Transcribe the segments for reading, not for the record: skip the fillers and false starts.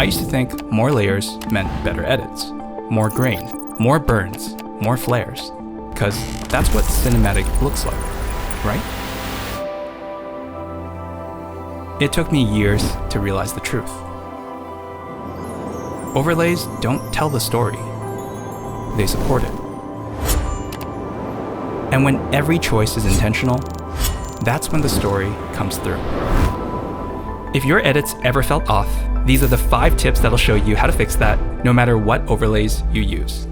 I used to think more layers meant better edits, more grain, more burns, more flares, because that's what cinematic looks like, right? It took me years to realize the truth. Overlays don't tell the story, they support it. And when every choice is intentional, that's when the story comes through. If your edits ever felt off, these are the 5 tips that'll show you how to fix that no matter what overlays you use.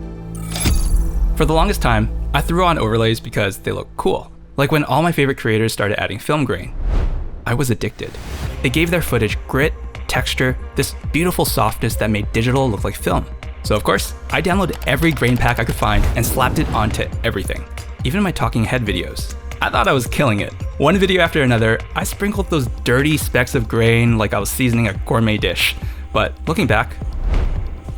For the longest time, I threw on overlays because they look cool. Like when all my favorite creators started adding film grain. I was addicted. It gave their footage grit, texture, this beautiful softness that made digital look like film. So of course, I downloaded every grain pack I could find and slapped it onto everything, even my talking head videos. I thought I was killing it. One video after another, I sprinkled those dirty specks of grain like I was seasoning a gourmet dish. But looking back,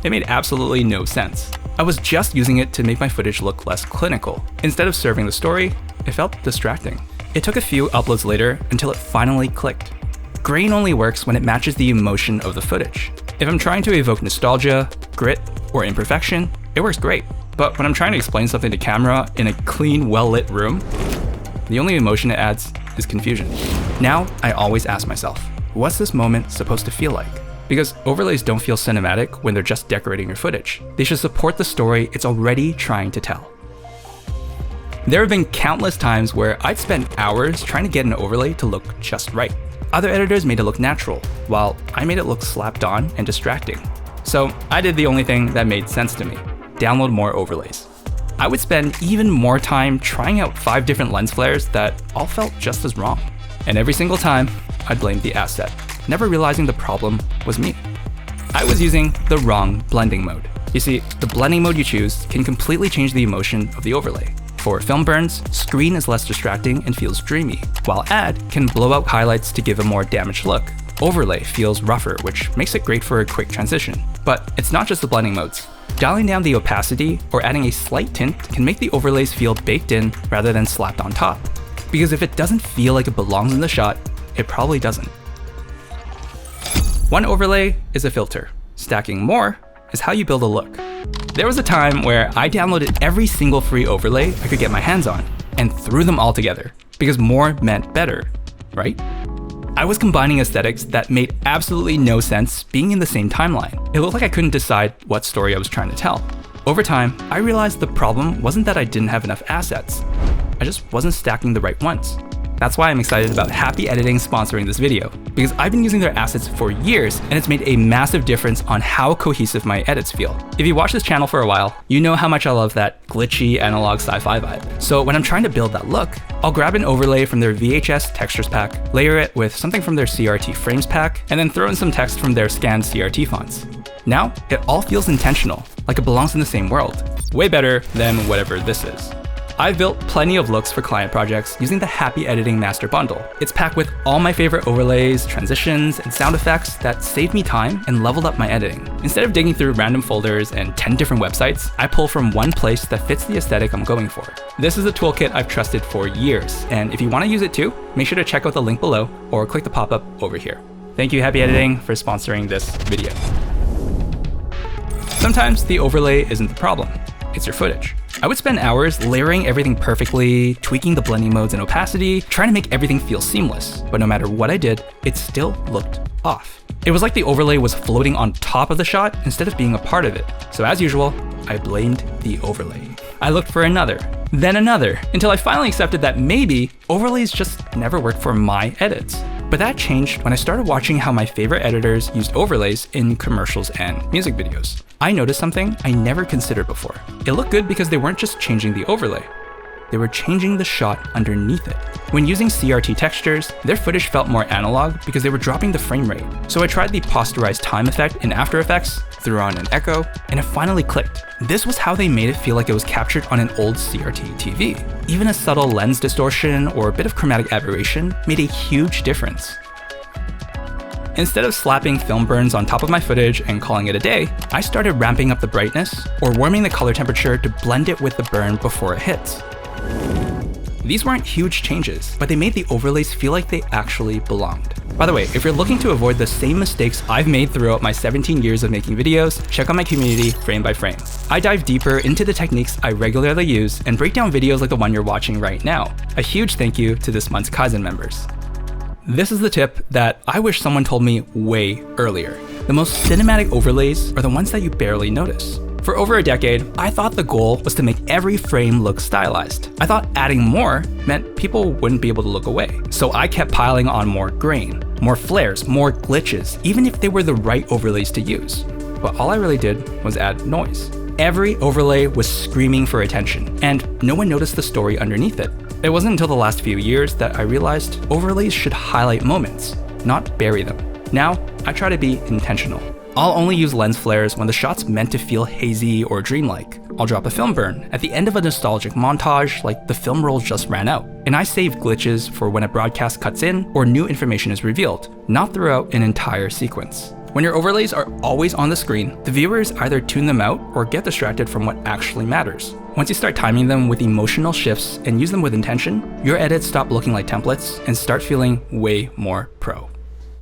it made absolutely no sense. I was just using it to make my footage look less clinical. Instead of serving the story, it felt distracting. It took a few uploads later until it finally clicked. Grain only works when it matches the emotion of the footage. If I'm trying to evoke nostalgia, grit, or imperfection, it works great. But when I'm trying to explain something to camera in a clean, well-lit room, the only emotion it adds is confusion. Now, I always ask myself, what's this moment supposed to feel like? Because overlays don't feel cinematic when they're just decorating your footage. They should support the story it's already trying to tell. There have been countless times where I'd spend hours trying to get an overlay to look just right. Other editors made it look natural, while I made it look slapped on and distracting. So I did the only thing that made sense to me: download more overlays. I would spend even more time trying out 5 different lens flares that all felt just as wrong. And every single time, I'd blame the asset, never realizing the problem was me. I was using the wrong blending mode. You see, the blending mode you choose can completely change the emotion of the overlay. For film burns, screen is less distracting and feels dreamy, while add can blow out highlights to give a more damaged look. Overlay feels rougher, which makes it great for a quick transition. But it's not just the blending modes. Dialing down the opacity or adding a slight tint can make the overlays feel baked in rather than slapped on top. Because if it doesn't feel like it belongs in the shot, it probably doesn't. One overlay is a filter. Stacking more is how you build a look. There was a time where I downloaded every single free overlay I could get my hands on and threw them all together because more meant better, right? I was combining aesthetics that made absolutely no sense being in the same timeline. It looked like I couldn't decide what story I was trying to tell. Over time, I realized the problem wasn't that I didn't have enough assets. I just wasn't stacking the right ones. That's why I'm excited about Happy Editing sponsoring this video, because I've been using their assets for years and it's made a massive difference on how cohesive my edits feel. If you watch this channel for a while, you know how much I love that glitchy analog sci-fi vibe. So when I'm trying to build that look, I'll grab an overlay from their VHS textures pack, layer it with something from their CRT frames pack, and then throw in some text from their scanned CRT fonts. Now, it all feels intentional, like it belongs in the same world. Way better than whatever this is. I've built plenty of looks for client projects using the Happy Editing Master Bundle. It's packed with all my favorite overlays, transitions, and sound effects that save me time and leveled up my editing. Instead of digging through random folders and 10 different websites, I pull from one place that fits the aesthetic I'm going for. This is a toolkit I've trusted for years, and if you want to use it too, make sure to check out the link below or click the pop-up over here. Thank you, Happy Editing, for sponsoring this video. Sometimes the overlay isn't the problem, it's your footage. I would spend hours layering everything perfectly, tweaking the blending modes and opacity, trying to make everything feel seamless. But no matter what I did, it still looked off. It was like the overlay was floating on top of the shot instead of being a part of it. So as usual, I blamed the overlay. I looked for another, then another, until I finally accepted that maybe overlays just never worked for my edits. But that changed when I started watching how my favorite editors used overlays in commercials and music videos. I noticed something I never considered before. It looked good because they weren't just changing the overlay. They were changing the shot underneath it. When using CRT textures, their footage felt more analog because they were dropping the frame rate. So I tried the posterized time effect in After Effects, threw on an echo, and it finally clicked. This was how they made it feel like it was captured on an old CRT TV. Even a subtle lens distortion or a bit of chromatic aberration made a huge difference. Instead of slapping film burns on top of my footage and calling it a day, I started ramping up the brightness or warming the color temperature to blend it with the burn before it hits. These weren't huge changes, but they made the overlays feel like they actually belonged. By the way, if you're looking to avoid the same mistakes I've made throughout my 17 years of making videos, check out my community frame by frame. I dive deeper into the techniques I regularly use and break down videos like the one you're watching right now. A huge thank you to this month's Kaizen members. This is the tip that I wish someone told me way earlier. The most cinematic overlays are the ones that you barely notice. For over a decade, I thought the goal was to make every frame look stylized. I thought adding more meant people wouldn't be able to look away. So I kept piling on more grain, more flares, more glitches, even if they were the right overlays to use. But all I really did was add noise. Every overlay was screaming for attention, and no one noticed the story underneath it. It wasn't until the last few years that I realized overlays should highlight moments, not bury them. Now, I try to be intentional. I'll only use lens flares when the shot's meant to feel hazy or dreamlike. I'll drop a film burn at the end of a nostalgic montage like the film roll just ran out. And I save glitches for when a broadcast cuts in or new information is revealed, not throughout an entire sequence. When your overlays are always on the screen, the viewers either tune them out or get distracted from what actually matters. Once you start timing them with emotional shifts and use them with intention, your edits stop looking like templates and start feeling way more pro.